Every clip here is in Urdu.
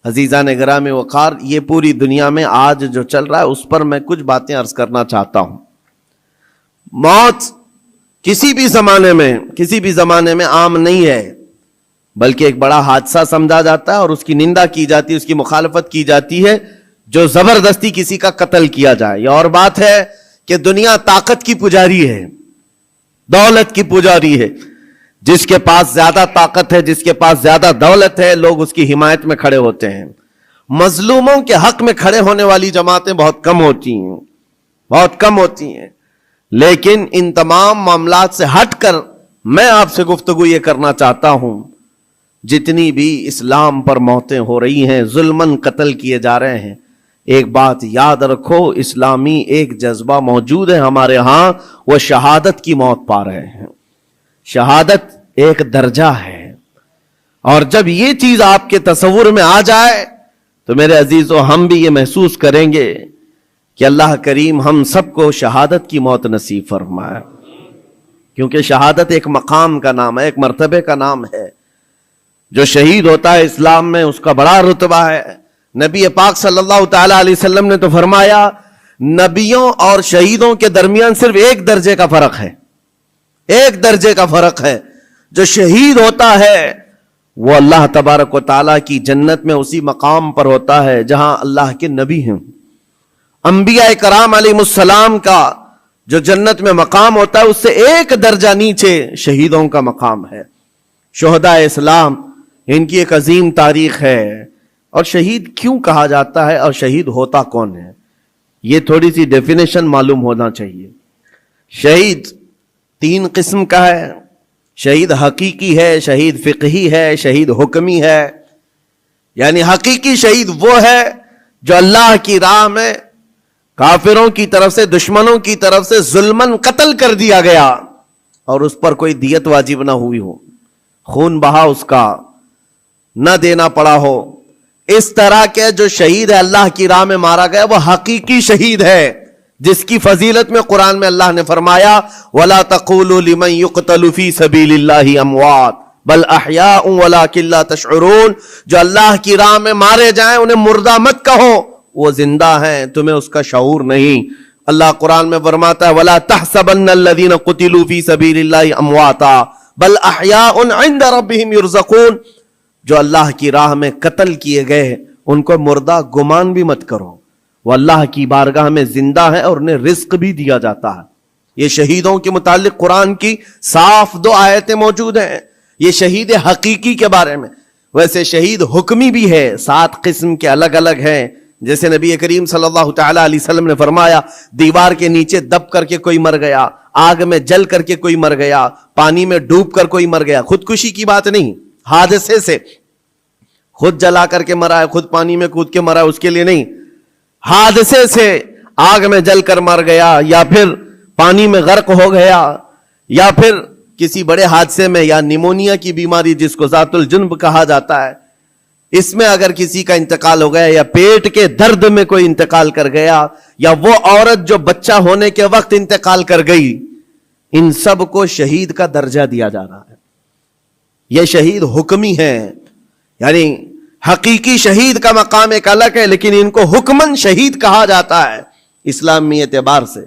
عزیزان گرامی وقار، یہ پوری دنیا میں آج جو چل رہا ہے اس پر میں کچھ باتیں عرض کرنا چاہتا ہوں۔ موت کسی بھی زمانے میں عام نہیں ہے، بلکہ ایک بڑا حادثہ سمجھا جاتا ہے اور اس کی نندا کی جاتی ہے، اس کی مخالفت کی جاتی ہے جو زبردستی کسی کا قتل کیا جائے۔ یہ اور بات ہے کہ دنیا طاقت کی پجاری ہے، دولت کی پجاری ہے۔ جس کے پاس زیادہ طاقت ہے، جس کے پاس زیادہ دولت ہے، لوگ اس کی حمایت میں کھڑے ہوتے ہیں۔ مظلوموں کے حق میں کھڑے ہونے والی جماعتیں بہت کم ہوتی ہیں۔ لیکن ان تمام معاملات سے ہٹ کر میں آپ سے گفتگو یہ کرنا چاہتا ہوں، جتنی بھی اسلام پر موتیں ہو رہی ہیں، ظلماً قتل کیے جا رہے ہیں، ایک بات یاد رکھو، اسلامی ایک جذبہ موجود ہے ہمارے ہاں، وہ شہادت کی موت پا رہے ہیں۔ شہادت ایک درجہ ہے، اور جب یہ چیز آپ کے تصور میں آ جائے تو میرے عزیزو ہم بھی یہ محسوس کریں گے کہ اللہ کریم ہم سب کو شہادت کی موت نصیب فرمائے، کیونکہ شہادت ایک مقام کا نام ہے، ایک مرتبے کا نام ہے۔ جو شہید ہوتا ہے اسلام میں اس کا بڑا رتبہ ہے۔ نبی پاک صلی اللہ تعالی علیہ وسلم نے تو فرمایا، نبیوں اور شہیدوں کے درمیان صرف ایک درجے کا فرق ہے، ایک درجے کا فرق ہے۔ جو شہید ہوتا ہے وہ اللہ تبارک و تعالیٰ کی جنت میں اسی مقام پر ہوتا ہے جہاں اللہ کے نبی ہیں۔ انبیاء کرام علیہ السلام کا جو جنت میں مقام ہوتا ہے اس سے ایک درجہ نیچے شہیدوں کا مقام ہے۔ شہداء اسلام، ان کی ایک عظیم تاریخ ہے۔ اور شہید کیوں کہا جاتا ہے اور شہید ہوتا کون ہے، یہ تھوڑی سی ڈیفینیشن معلوم ہونا چاہیے۔ شہید تین قسم کا ہے، شہید حقیقی ہے، شہید فقہی ہے، شہید حکمی ہے۔ یعنی حقیقی شہید وہ ہے جو اللہ کی راہ میں کافروں کی طرف سے، دشمنوں کی طرف سے ظلماً قتل کر دیا گیا اور اس پر کوئی دیت واجب نہ ہوئی ہو، خون بہا اس کا نہ دینا پڑا ہو۔ اس طرح کے جو شہید ہے اللہ کی راہ میں مارا گیا وہ حقیقی شہید ہے، جس کی فضیلت میں قرآن میں اللہ نے فرمایا وَلَا تَقُولُوا لِمَنْ يُقْتَلُ فِي سَبِيلِ اللَّهِ أَمْوَاتٌ بَلْ أَحْيَاءٌ وَلَكِنْ لَا تَشْعُرُونَ۔ جو اللہ کی راہ میں مارے جائیں انہیں مردہ مت کہو، وہ زندہ ہیں، تمہیں اس کا شعور نہیں۔ اللہ قرآن میں فرماتا ہے وَلَا تَحْسَبَنَّ الَّذِينَ قُتِلُوا فِي سَبِيلِ اللَّهِ أَمْوَاتًا بَلْ أَحْيَاءٌ عِنْدَ رَبِّهِمْ يُرْزَقُونَ۔ جو اللہ کی راہ میں قتل کیے گئے ان کو مردہ گمان بھی مت کرو، وہ اللہ کی بارگاہ میں زندہ ہے اور انہیں رزق بھی دیا جاتا ہے۔ یہ شہیدوں کے متعلق قرآن کی صاف دو آیتیں موجود ہیں، یہ شہید حقیقی کے بارے میں۔ ویسے شہید حکمی بھی ہے، 7 قسم کے الگ الگ ہیں۔ جیسے نبی کریم صلی اللہ تعالی علیہ وسلم نے فرمایا، دیوار کے نیچے دب کر کے کوئی مر گیا، آگ میں جل کر کے کوئی مر گیا، پانی میں ڈوب کر کوئی مر گیا۔ خودکشی کی بات نہیں، حادثے سے، خود جلا کر کے مرا ہے، خود پانی میں کود کے مرا ہے، اس کے لیے نہیں، حادثے سے آگ میں جل کر مر گیا، یا پھر پانی میں غرق ہو گیا، یا پھر کسی بڑے حادثے میں، یا نیمونیا کی بیماری جس کو ذات الجنب کہا جاتا ہے، اس میں اگر کسی کا انتقال ہو گیا، یا پیٹ کے درد میں کوئی انتقال کر گیا، یا وہ عورت جو بچہ ہونے کے وقت انتقال کر گئی، ان سب کو شہید کا درجہ دیا جا رہا ہے۔ یہ شہید حکمی ہے، یعنی حقیقی شہید کا مقام ایک الگ ہے، لیکن ان کو حکمن شہید کہا جاتا ہے اسلامی اعتبار سے۔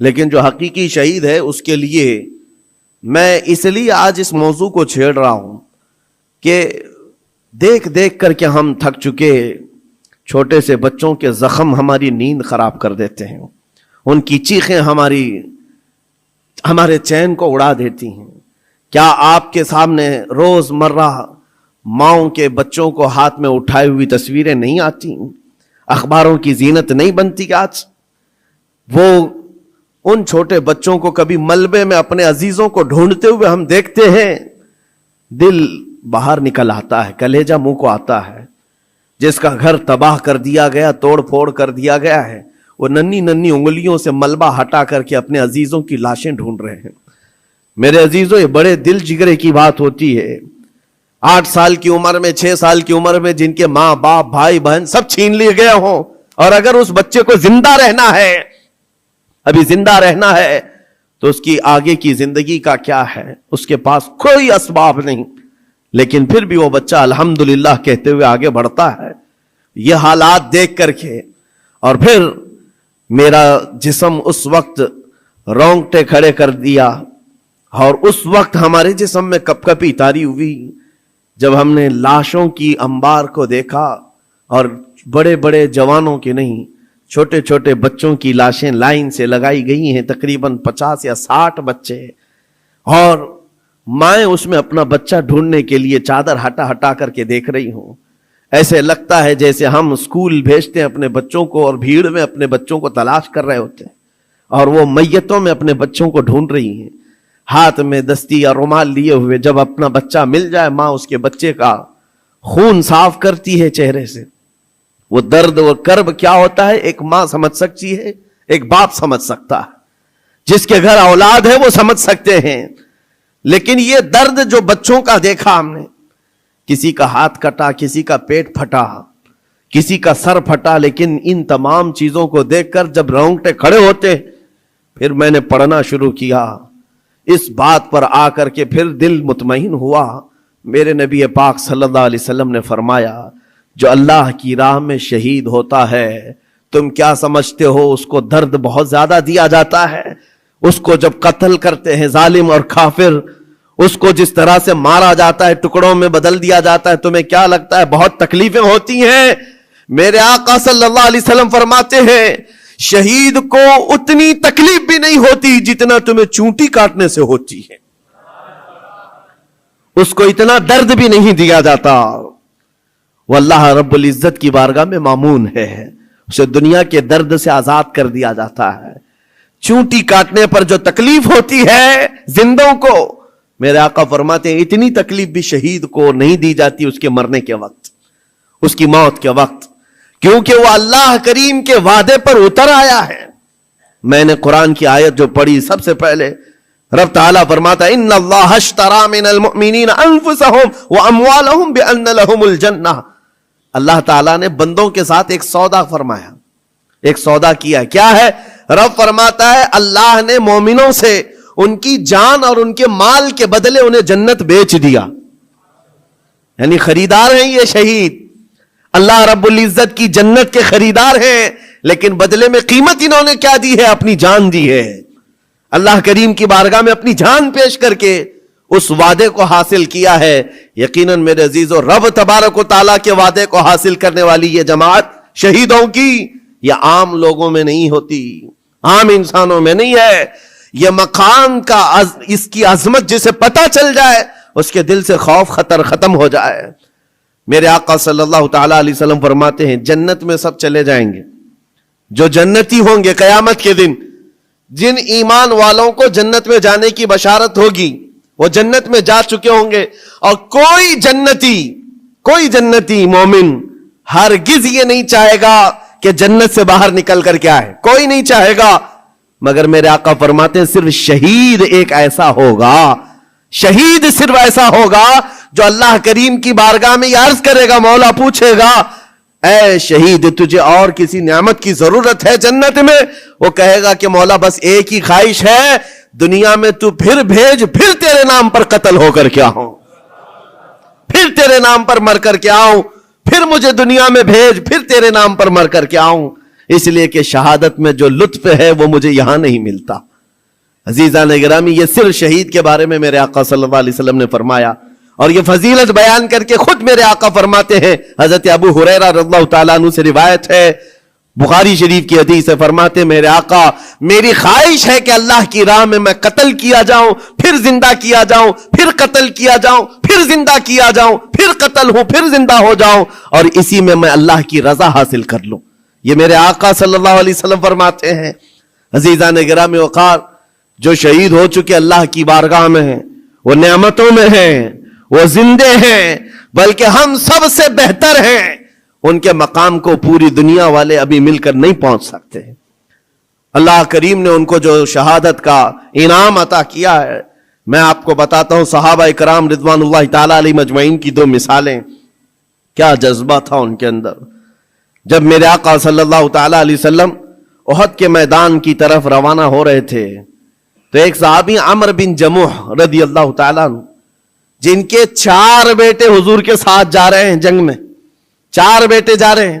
لیکن جو حقیقی شہید ہے اس کے لیے میں اس لیے آج اس موضوع کو چھیڑ رہا ہوں کہ دیکھ دیکھ کر کے ہم تھک چکے، چھوٹے سے بچوں کے زخم ہماری نیند خراب کر دیتے ہیں، ان کی چیخیں ہمارے چین کو اڑا دیتی ہیں۔ کیا آپ کے سامنے روز مرہ ماؤں کے بچوں کو ہاتھ میں اٹھائے ہوئی تصویریں نہیں آتی؟ اخباروں کی زینت نہیں بنتی؟ آج وہ ان چھوٹے بچوں کو کبھی ملبے میں اپنے عزیزوں کو ڈھونڈتے ہوئے ہم دیکھتے ہیں، دل باہر نکل آتا ہے، کلیجہ منہ کو آتا ہے۔ جس کا گھر تباہ کر دیا گیا، توڑ پھوڑ کر دیا گیا ہے، وہ ننھی ننھی انگلیوں سے ملبہ ہٹا کر کے اپنے عزیزوں کی لاشیں ڈھونڈ رہے ہیں۔ میرے عزیزوں، یہ بڑے دل جگرے کی بات ہوتی ہے۔ 8 سال کی عمر میں، 6 سال کی عمر میں جن کے ماں باپ بھائی بہن سب چھین لیے گئے ہوں، اور اگر اس بچے کو زندہ رہنا ہے، ابھی زندہ رہنا ہے، تو اس کی آگے کی زندگی کا کیا ہے؟ اس کے پاس کوئی اسباب نہیں، لیکن پھر بھی وہ بچہ الحمدللہ کہتے ہوئے آگے بڑھتا ہے۔ یہ حالات دیکھ کر کے اور پھر میرا جسم اس وقت رونگٹے کھڑے کر دیا، اور اس وقت ہمارے جسم میں کپ کپی طاری ہوئی جب ہم نے لاشوں کی انبار کو دیکھا، اور بڑے بڑے جوانوں کے نہیں، چھوٹے چھوٹے بچوں کی لاشیں لائن سے لگائی گئی ہیں، تقریباً 50 یا 60 بچے، اور مائیں اس میں اپنا بچہ ڈھونڈنے کے لیے چادر ہٹا ہٹا کر کے دیکھ رہی ہوں۔ ایسے لگتا ہے جیسے ہم اسکول بھیجتے ہیں اپنے بچوں کو اور بھیڑ میں اپنے بچوں کو تلاش کر رہے ہوتے ہیں، اور وہ میتوں میں اپنے بچوں کو ڈھونڈ رہی ہیں، ہاتھ میں دستی یا رومال لیے ہوئے۔ جب اپنا بچہ مل جائے، ماں اس کے بچے کا خون صاف کرتی ہے چہرے سے۔ وہ درد و کرب کیا ہوتا ہے ایک ماں سمجھ سکتی ہے، ایک باپ سمجھ سکتا ہے، جس کے گھر اولاد ہے وہ سمجھ سکتے ہیں۔ لیکن یہ درد جو بچوں کا دیکھا ہم نے، کسی کا ہاتھ کٹا، کسی کا پیٹ پھٹا، کسی کا سر پھٹا، لیکن ان تمام چیزوں کو دیکھ کر جب رونگٹے کھڑے ہوتے، پھر میں نے پڑھنا شروع کیا۔ اس بات پر آ کر کے پھر دل مطمئن ہوا۔ میرے نبی پاک صلی اللہ علیہ وسلم نے فرمایا، جو اللہ کی راہ میں شہید ہوتا ہے، تم کیا سمجھتے ہو اس کو درد بہت زیادہ دیا جاتا ہے؟ اس کو جب قتل کرتے ہیں ظالم اور کافر، اس کو جس طرح سے مارا جاتا ہے، ٹکڑوں میں بدل دیا جاتا ہے، تمہیں کیا لگتا ہے بہت تکلیفیں ہوتی ہیں؟ میرے آقا صلی اللہ علیہ وسلم فرماتے ہیں، شہید کو اتنی تکلیف بھی نہیں ہوتی جتنا تمہیں چونٹی کاٹنے سے ہوتی ہے، اس کو اتنا درد بھی نہیں دیا جاتا۔ وہ اللہ رب العزت کی بارگاہ میں مامون ہے، اسے دنیا کے درد سے آزاد کر دیا جاتا ہے۔ چونٹی کاٹنے پر جو تکلیف ہوتی ہے زندوں کو، میرے آقا فرماتے ہیں اتنی تکلیف بھی شہید کو نہیں دی جاتی اس کے مرنے کے وقت، اس کی موت کے وقت، کیونکہ وہ اللہ کریم کے وعدے پر اتر آیا ہے۔ میں نے قرآن کی آیت جو پڑھی سب سے پہلے، رب تعالیٰ فرماتا ہے ان اللہ اشترى من المؤمنین انفسهم واموالهم بان لهم الجنہ۔ اللہ تعالیٰ نے بندوں کے ساتھ ایک سودا فرمایا، ایک سودا کیا۔ کیا ہے؟ رب فرماتا ہے اللہ نے مومنوں سے ان کی جان اور ان کے مال کے بدلے انہیں جنت بیچ دیا، یعنی خریدار ہیں یہ شہید، اللہ رب العزت کی جنت کے خریدار ہیں، لیکن بدلے میں قیمت انہوں نے کیا دی ہے؟ اپنی جان دی ہے۔ اللہ کریم کی بارگاہ میں اپنی جان پیش کر کے اس وعدے کو حاصل کیا ہے۔ یقیناً میرے عزیزو، رب تبارک و تعالیٰ کے وعدے کو حاصل کرنے والی یہ جماعت شہیدوں کی، یہ عام لوگوں میں نہیں ہوتی، عام انسانوں میں نہیں ہے۔ یہ مقام کا اس کی عظمت جسے پتہ چل جائے، اس کے دل سے خوف خطر ختم ہو جائے۔ میرے آقا صلی اللہ تعالیٰ علیہ وسلم فرماتے ہیں جنت میں سب چلے جائیں گے، جو جنتی ہوں گے قیامت کے دن، جن ایمان والوں کو جنت میں جانے کی بشارت ہوگی وہ جنت میں جا چکے ہوں گے، اور کوئی جنتی مومن ہرگز یہ نہیں چاہے گا کہ جنت سے باہر نکل کر کے آئے، کوئی نہیں چاہے گا، مگر میرے آقا فرماتے ہیں صرف شہید ایک ایسا ہوگا، شہید صرف ایسا ہوگا جو اللہ کریم کی بارگاہ میں یہ عرض کرے گا، مولا پوچھے گا اے شہید تجھے اور کسی نعمت کی ضرورت ہے جنت میں؟ وہ کہے گا کہ مولا بس ایک ہی خواہش ہے، دنیا میں تو پھر بھیج، پھر تیرے نام پر قتل ہو کر کے آؤں، پھر تیرے نام پر مر کر کے آؤں، پھر مجھے دنیا میں بھیج، پھر تیرے نام پر مر کر کے آؤں، اس لیے کہ شہادت میں جو لطف ہے وہ مجھے یہاں نہیں ملتا۔ عزیزان گرامی، یہ صرف شہید کے بارے میں میرے آقا صلی اللہ علیہ وسلم نے فرمایا، اور یہ فضیلت بیان کر کے خود میرے آقا فرماتے ہیں، حضرت ابو ہریرہ رضی اللہ تعالیٰ عنہ سے روایت ہے، بخاری شریف کی حدیث ہے، فرماتے میرے آقا میری خواہش ہے کہ اللہ کی راہ میں قتل کیا جاؤں، پھر زندہ کیا جاؤں، پھر قتل کیا جاؤں، پھر زندہ کیا جاؤں، پھر قتل ہوں، پھر زندہ ہو جاؤں، اور اسی میں اللہ کی رضا حاصل کر لوں۔ یہ میرے آقا صلی اللہ علیہ وسلم فرماتے ہیں۔ عزیزان گرامی وقار، جو شہید ہو چکے اللہ کی بارگاہ میں ہیں، وہ نعمتوں میں ہیں، وہ زندے ہیں، بلکہ ہم سب سے بہتر ہیں۔ ان کے مقام کو پوری دنیا والے ابھی مل کر نہیں پہنچ سکتے۔ اللہ کریم نے ان کو جو شہادت کا انعام عطا کیا ہے، میں آپ کو بتاتا ہوں، صحابہ کرام رضوان اللہ تعالیٰ علیہ مجمعین کی دو مثالیں، کیا جذبہ تھا ان کے اندر۔ جب میرے آقا صلی اللہ تعالیٰ علیہ وسلم احد کے میدان کی طرف روانہ ہو رہے تھے، تو ایک صحابی عمرو بن جموح رضی اللہ تعالیٰ عنہ، جن کے 4 بیٹے حضور کے ساتھ جا رہے ہیں جنگ میں، 4 بیٹے جا رہے ہیں،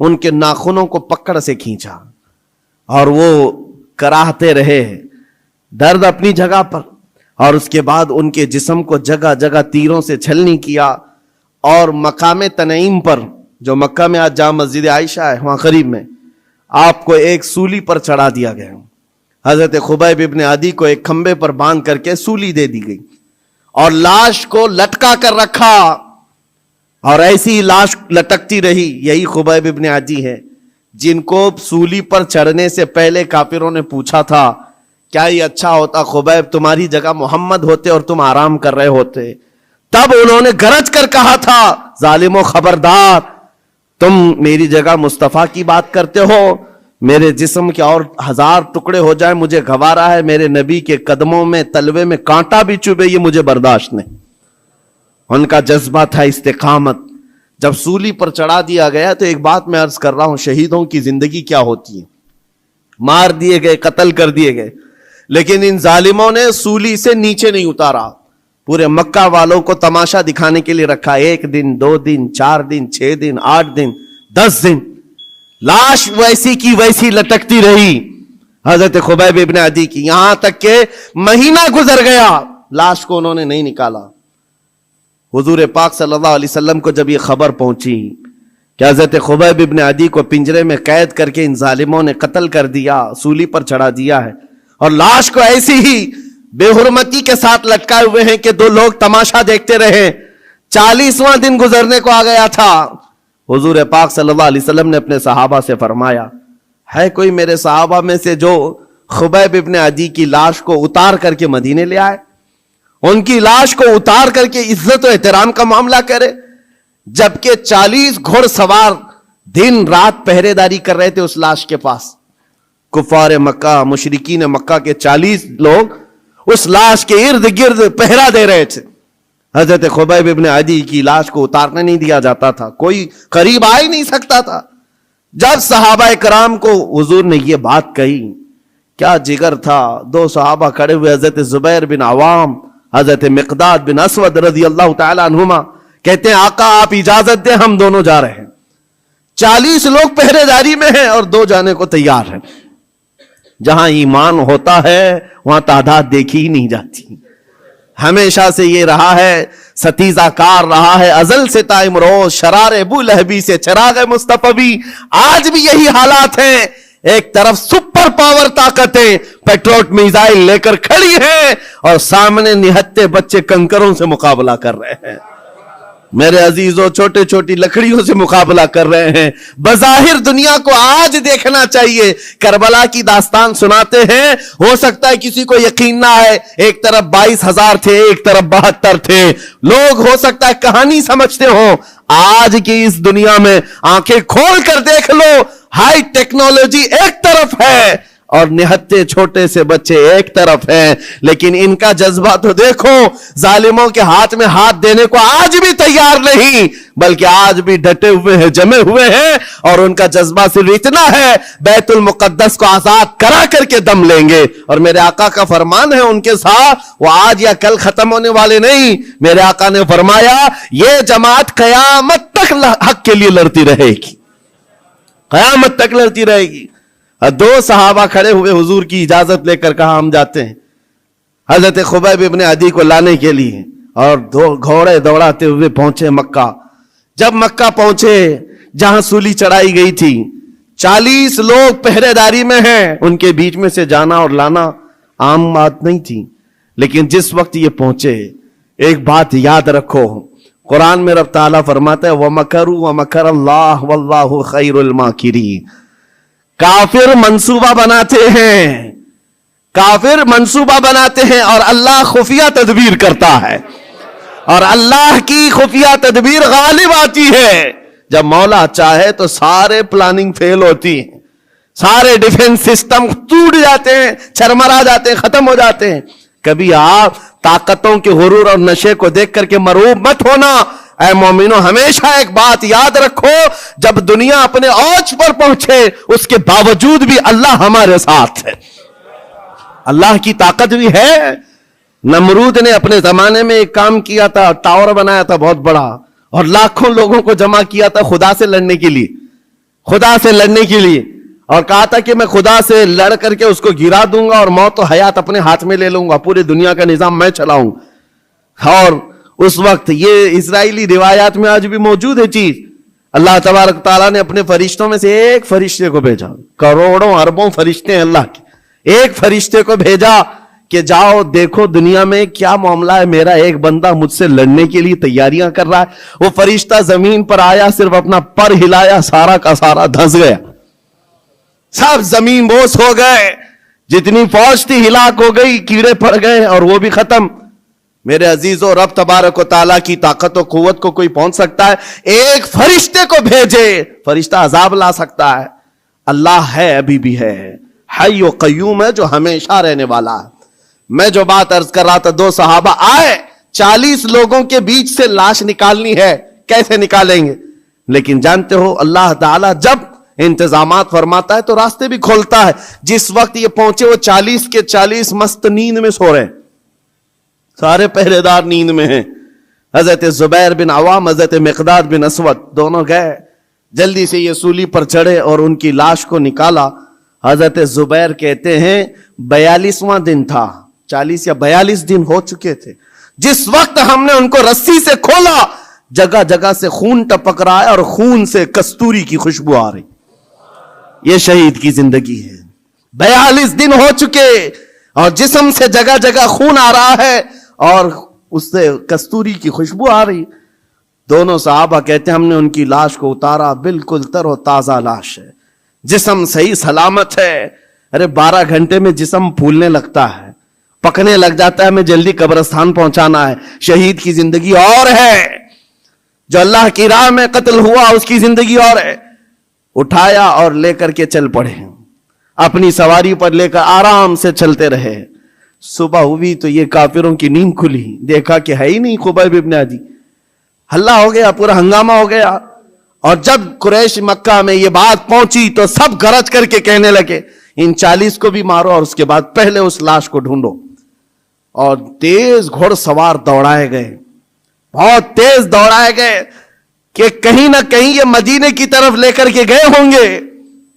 ان کے ناخنوں کو پکڑ سے کھینچا اور وہ کراہتے رہے، درد اپنی جگہ پر، اور اس کے بعد ان کے جسم کو جگہ جگہ تیروں سے چھلنی کیا، اور مقام تنعیم پر جو مکہ میں آج جامع مسجد عائشہ ہے وہاں قریب میں، آپ کو ایک سولی پر چڑھا دیا گیا۔ حضرت خبیب ابن عدی کو ایک کھمبے پر باندھ کر کے سولی دے دی گئی اور لاش کو لٹکا کر رکھا، اور ایسی لاش لٹکتی رہی۔ یہی خبیب ابن عدی ہے جن کو سولی پر چڑھنے سے پہلے کافروں نے پوچھا تھا کیا یہ اچھا ہوتا خبیب تمہاری جگہ محمد ہوتے اور تم آرام کر رہے ہوتے، تب انہوں نے گرج کر کہا تھا ظالمو خبردار، تم میری جگہ مصطفیٰ کی بات کرتے ہو، میرے جسم کے اور 1000 ٹکڑے ہو جائیں مجھے گوارا ہے، میرے نبی کے قدموں میں تلوے میں کانٹا بھی چبھے یہ مجھے برداشت نہیں۔ ان کا جذبہ تھا استقامت۔ جب سولی پر چڑھا دیا گیا تو ایک بات میں عرض کر رہا ہوں، شہیدوں کی زندگی کیا ہوتی ہے، مار دیے گئے، قتل کر دیے گئے، لیکن ان ظالموں نے سولی سے نیچے نہیں اتارا، پورے مکہ والوں کو تماشا دکھانے کے لیے رکھا، 1 دن 2 دن 4 دن 6 دن 8 دن 10 دن لاش ویسی کی ویسی لٹکتی رہی حضرت خبیب ابن عدی کی، یہاں تک کہ مہینہ گزر گیا لاش کو انہوں نے نہیں نکالا۔ حضور پاک صلی اللہ علیہ وسلم کو جب یہ خبر پہنچی کہ حضرت خبیب ابن عدی کو پنجرے میں قید کر کے ان ظالموں نے قتل کر دیا، سولی پر چڑھا دیا ہے، اور لاش کو ایسی ہی بے حرمتی کے ساتھ لٹکائے ہوئے ہیں کہ 2 لوگ تماشا دیکھتے رہے، 40واں دن گزرنے کو آ گیا تھا۔ حضور پاک صلی اللہ علیہ وسلم نے اپنے صحابہ سے فرمایا ہے کوئی میرے صحابہ میں سے جو خبیب ابن عدی کی لاش کو اتار کر کے مدینے لے آئے، ان کی لاش کو اتار کر کے عزت و احترام کا معاملہ کرے، جبکہ 40 گھڑ سوار دن رات پہرے داری کر رہے تھے اس لاش کے پاس۔ کفار مکہ، مشرکین مکہ کے 40 لوگ اس لاش کے ارد گرد پہرا دے رہے تھے۔ حضرت خبیب ابن عدی کی لاش کو اتارنے نہیں دیا جاتا تھا، کوئی قریب آ ہی نہیں سکتا تھا۔ جب صحابہ کرام کو حضور نے یہ بات کہی، کیا جگر تھا، 2 صحابہ کھڑے ہوئے، حضرت زبیر بن عوام، حضرت مقداد بن اسود رضی اللہ تعالی عنہما، کہتے ہیں آقا آپ اجازت دیں ہم دونوں جا رہے ہیں۔ 40 لوگ پہرے داری میں ہیں اور 2 جانے کو تیار ہیں۔ جہاں ایمان ہوتا ہے وہاں تعداد دیکھی ہی نہیں جاتی۔ ہمیشہ سے یہ رہا ہے، ستیزہ کار رہا ہے ازل سے تا امروز، شرار ابو لہبی سے چراغ مصطفی، آج بھی یہی حالات ہیں۔ ایک طرف سپر پاور طاقتیں پیٹروٹ میزائل لے کر کھڑی ہیں اور سامنے نہتے بچے کنکروں سے مقابلہ کر رہے ہیں، میرے عزیزوں چھوٹے چھوٹی لکڑیوں سے مقابلہ کر رہے ہیں۔ بظاہر دنیا کو آج دیکھنا چاہیے، کربلا کی داستان سناتے ہیں، ہو سکتا ہے کسی کو یقین نہ آئے، ایک طرف 22,000 تھے، ایک طرف 72 تھے، لوگ ہو سکتا ہے کہانی سمجھتے ہوں۔ آج کی اس دنیا میں آنکھیں کھول کر دیکھ لو، ہائی ٹیکنالوجی ایک طرف ہے اور نہتے چھوٹے سے بچے ایک طرف ہیں، لیکن ان کا جذبہ تو دیکھو، ظالموں کے ہاتھ میں ہاتھ دینے کو آج بھی تیار نہیں، بلکہ آج بھی ڈٹے ہوئے ہیں، جمے ہوئے ہیں، اور ان کا جذبہ صرف اتنا ہے بیت المقدس کو آزاد کرا کر کے دم لیں گے۔ اور میرے آقا کا فرمان ہے ان کے ساتھ، وہ آج یا کل ختم ہونے والے نہیں۔ میرے آقا نے فرمایا یہ جماعت قیامت تک حق کے لیے لڑتی رہے گی، قیامت تک لڑتی رہے گی۔ 2 صحابہ کھڑے ہوئے، حضور کی اجازت لے کر کہا ہم جاتے ہیں حضرت خبیب ابن عدی کو لانے کے لیے، اور 2 گھوڑے دوڑاتے ہوئے پہنچے مکہ۔ جب مکہ پہنچے جہاں سولی چڑھائی گئی تھی، 40 لوگ پہرے داری میں ہیں، ان کے بیچ میں سے جانا اور لانا عام بات نہیں تھی، لیکن جس وقت یہ پہنچے ایک بات یاد رکھو، قرآن میں رب تعالیٰ فرماتا ہے وَمَكَرُوا وَمَكَرَ اللَّهُ وَاللَّهُ خَيْرُ الْمَاكِرِينَ۔ کافر منصوبہ بناتے ہیں، کافر منصوبہ بناتے ہیں اور اللہ خفیہ تدبیر کرتا ہے، اور اللہ کی خفیہ تدبیر غالب آتی ہے۔ جب مولا چاہے تو سارے پلاننگ فیل ہوتی ہیں، سارے ڈیفنس سسٹم ٹوٹ جاتے ہیں، چرمرا جاتے ہیں، ختم ہو جاتے ہیں۔ کبھی آپ طاقتوں کے غرور اور نشے کو دیکھ کر کے مروب مت ہونا۔ اے مومنو، ہمیشہ ایک بات یاد رکھو، جب دنیا اپنے اوج پر پہنچے اس کے باوجود بھی اللہ ہمارے ساتھ ہے، اللہ کی طاقت بھی ہے۔ نمرود نے اپنے زمانے میں ایک کام کیا تھا، ٹاور بنایا تھا بہت بڑا، اور لاکھوں لوگوں کو جمع کیا تھا خدا سے لڑنے کے لیے۔ خدا سے لڑنے کے لیے, اور کہا تھا کہ میں خدا سے لڑ کر کے اس کو گرا دوں گا اور موت و حیات اپنے ہاتھ میں لے لوں گا, پوری دنیا کا نظام میں چلاؤں. اور اس وقت یہ اسرائیلی روایات میں آج بھی موجود ہے چیز. اللہ تبارک تعالیٰ نے اپنے فرشتوں میں سے ایک فرشتے کو بھیجا, کروڑوں اربوں فرشتے ہیں اللہ کے, ایک فرشتے کو بھیجا کہ جاؤ دیکھو دنیا میں کیا معاملہ ہے, میرا ایک بندہ مجھ سے لڑنے کے لیے تیاریاں کر رہا ہے. وہ فرشتہ زمین پر آیا, صرف اپنا پر ہلایا, سارا کا سارا دھنس گیا, سب زمین بوس ہو گئے, جتنی فوج تھی ہلاک ہو گئی, کیڑے پڑ گئے اور وہ بھی ختم. میرے عزیزو, رب تبارک و تعالیٰ کی طاقت و قوت کو کوئی پہنچ سکتا ہے؟ ایک فرشتے کو بھیجے, فرشتہ عذاب لا سکتا ہے. اللہ ہے, ابھی بھی ہے, حی و قیوم ہے, جو ہمیشہ رہنے والا ہے. میں جو بات عرض کر رہا تھا, دو صحابہ آئے, 40 لوگوں کے بیچ سے لاش نکالنی ہے, کیسے نکالیں گے؟ لیکن جانتے ہو اللہ تعالیٰ جب انتظامات فرماتا ہے تو راستے بھی کھولتا ہے. جس وقت یہ پہنچے وہ 40 کے 40 مست نیند میں سو رہے ہیں, سارے پہرے دار نیند میں ہیں. حضرت زبیر بن عوام, حضرت مقداد بن اسود دونوں گئے, جلدی سے یہ سولی پر چڑھے اور ان کی لاش کو نکالا. حضرت زبیر کہتے ہیں 42واں دن تھا, 40 یا 42 دن ہو چکے تھے. جس وقت ہم نے ان کو رسی سے کھولا, جگہ جگہ سے خون ٹپک رہا ہے اور خون سے کستوری کی خوشبو آ رہی. یہ شہید کی زندگی ہے. 42 دن ہو چکے اور جسم سے جگہ جگہ خون آ رہا ہے اور اس سے کستوری کی خوشبو آ رہی. دونوں صحابہ کہتے ہیں ہم نے ان کی لاش کو اتارا, بالکل تر و تازہ لاش ہے, جسم صحیح سلامت ہے. ارے 12 گھنٹے میں جسم پھولنے لگتا ہے, پکنے لگ جاتا ہے, ہمیں جلدی قبرستان پہنچانا ہے. شہید کی زندگی اور ہے, جو اللہ کی راہ میں قتل ہوا اس کی زندگی اور ہے. اٹھایا اور لے کر کے چل پڑے, اپنی سواری پر لے کر آرام سے چلتے رہے. صبح ہوئی تو یہ کافروں کی نیند کھلی, دیکھا کہ ہے ہی نہیں خبیب ابن عدی. ہلا ہو گیا, پورا ہنگامہ ہو گیا. اور جب قریش مکہ میں یہ بات پہنچی تو سب گرج کر کے کہنے لگے ان 40 کو بھی مارو اور اس کے بعد پہلے اس لاش کو ڈھونڈو. اور تیز گھوڑ سوار دوڑائے گئے, بہت تیز دوڑائے گئے کہ کہیں نہ کہیں یہ مدینے کی طرف لے کر کے گئے ہوں گے,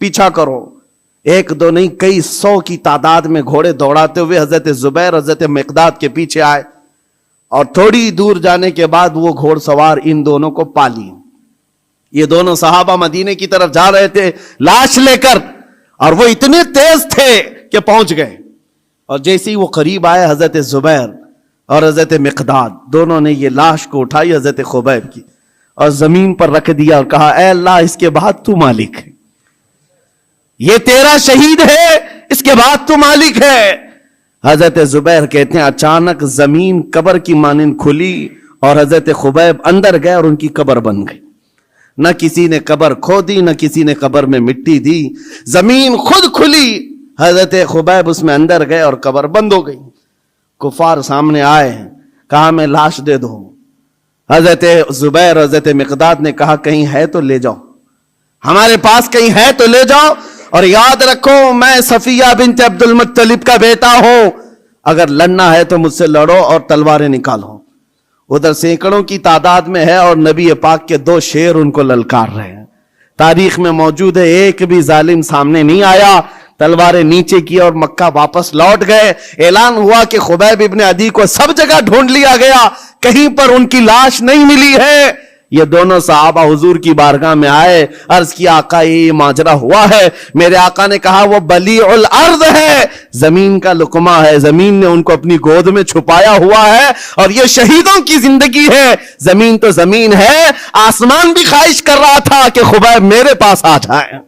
پیچھا کرو. ایک دو نہیں, کئی 100 کی تعداد میں گھوڑے دوڑاتے ہوئے حضرت زبیر حضرت مقداد کے پیچھے آئے. اور تھوڑی دور جانے کے بعد وہ گھوڑ سوار ان دونوں کو پالی. یہ دونوں صحابہ مدینے کی طرف جا رہے تھے لاش لے کر, اور وہ اتنے تیز تھے کہ پہنچ گئے. اور جیسے ہی وہ قریب آئے, حضرت زبیر اور حضرت مقداد دونوں نے یہ لاش کو اٹھائی حضرت خبیب کی اور زمین پر رکھ دیا اور کہا اے اللہ, اس کے بعد تو مالک ہے, یہ تیرا شہید ہے, اس کے بعد تو مالک ہے. حضرت زبیر کہتے ہیں اچانک زمین قبر کی مانند کھلی اور حضرت خبیب اندر گئے اور ان کی قبر بن گئی. نہ کسی نے قبر کھودی, نہ کسی نے قبر میں مٹی دی, زمین خود کھلی, حضرت خبیب اس میں اندر گئے اور قبر بند ہو گئی. کفار سامنے آئے, کہا میں لاش دے دو. حضرت زبیر حضرت مقداد نے کہا کہیں ہے تو لے جاؤ, ہمارے پاس کہیں ہے تو لے جاؤ, اور یاد رکھو میں صفیہ بنت عبد المطلب کا بیٹا ہوں, اگر لڑنا ہے تو مجھ سے لڑو اور تلواریں نکالو. ادھر سینکڑوں کی تعداد میں ہے اور نبی پاک کے 2 شیر ان کو للکار رہے ہیں. تاریخ میں موجود ہے, ایک بھی ظالم سامنے نہیں آیا, تلواریں نیچے کی اور مکہ واپس لوٹ گئے. اعلان ہوا کہ خبیب ابن عدی کو سب جگہ ڈھونڈ لیا گیا, کہیں پر ان کی لاش نہیں ملی ہے. یہ دونوں صحابہ حضور کی بارگاہ میں آئے, عرض کیا آقا یہ ماجرا ہوا ہے. میرے آقا نے کہا وہ بلیع الارض ہے, زمین کا لقمہ ہے, زمین نے ان کو اپنی گود میں چھپایا ہوا ہے, اور یہ شہیدوں کی زندگی ہے. زمین تو زمین ہے, آسمان بھی خواہش کر رہا تھا کہ خبیب میرے پاس آ جائے.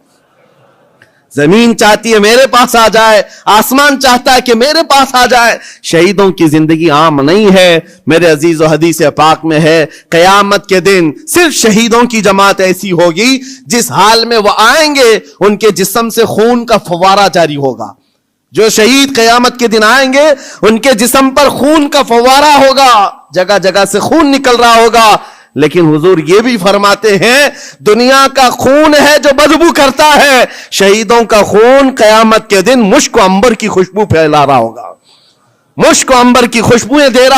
زمین چاہتی ہے میرے پاس آ جائے, آسمان چاہتا ہے کہ میرے پاس آ جائے. شہیدوں کی زندگی عام نہیں ہے میرے عزیز, و حدیث پاک میں ہے قیامت کے دن صرف شہیدوں کی جماعت ایسی ہوگی جس حال میں وہ آئیں گے ان کے جسم سے خون کا فوارہ جاری ہوگا. جو شہید قیامت کے دن آئیں گے ان کے جسم پر خون کا فوارہ ہوگا, جگہ جگہ سے خون نکل رہا ہوگا. لیکن حضور یہ بھی فرماتے ہیں دنیا کا خون ہے جو بدبو کرتا ہے, شہیدوں کا خون قیامت کے دن مشک و عنبر کی خوشبو پھیلا رہا ہوگا, مشک و عنبر کی خوشبوئیں دے رہا